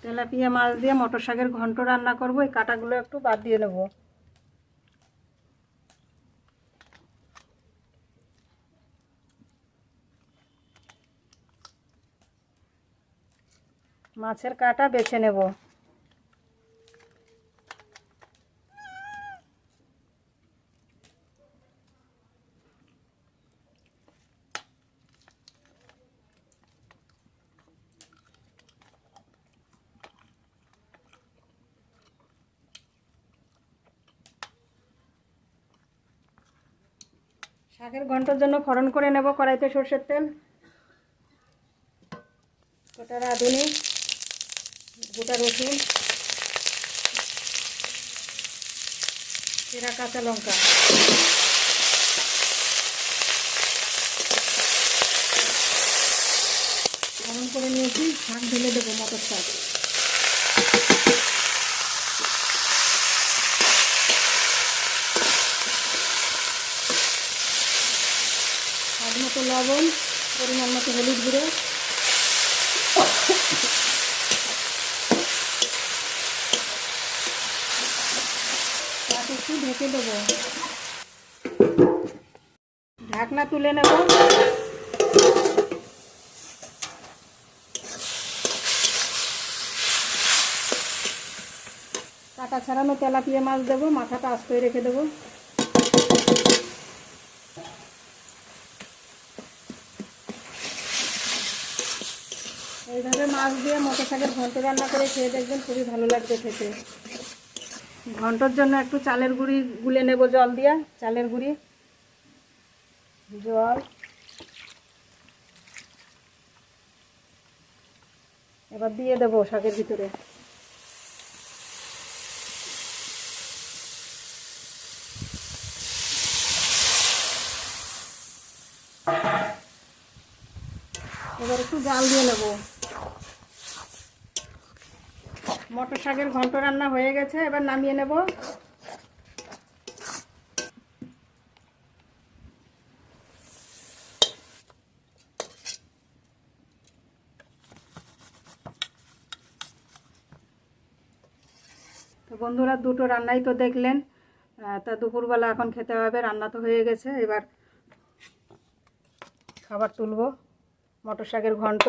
Tilapia মাছ দিয়ে মটর শাকের ঘন্ট রান্না করব। এই কাঁটাগুলো একটু বাদ দিয়ে নেব। মাছের কাঁটা বেছে নেব। শাকের ঘন্টের জন্য ফোড়ন করে নেব। কড়াইতে সরষের তেল, গোটা রাঁধুনি, গোটা রসুন, চেরা কাঁচা লঙ্কা, ফোড়ন করে নিয়েছি। শাক ঢেলে দেবো, মটর শাক। স্বাদ মতো লবণ, পরিমাণ মতো হলুদ গুঁড়ো, তাতে একটু ঢেকে দেবো। ঢাকনা তুলে নেব। কাঁটা ছাড়ানো তেলাপিয়া মাছ দেবো, মাথাটা আস্ত করে রেখে দেবো। এইভাবে মাছ দিয়ে মটর শাকের ঘন্ট রান্না করে খেয়ে দেখবেন, খুবই ভালো লাগবে খেতে। ঘন্টর জন্য একটু চালের গুঁড়ি গুলে নেব জল দিয়া। চালের গুঁড়ি, জল, এবার দিয়ে দেবো শাকের ভিতরে। এবার একটু জাল দিয়ে নেব। মটর শাকের ঘন্ট রান্না হয়ে গেছে, এবার নামিয়ে নেব। তো বন্ধুরা, দুটো রান্নাই তো দেখলেন। তা দুপুরবেলা এখন খেতে হবে। রান্না তো হয়ে গেছে, এবার খাবার তুলব। মটর শাকের ঘন্ট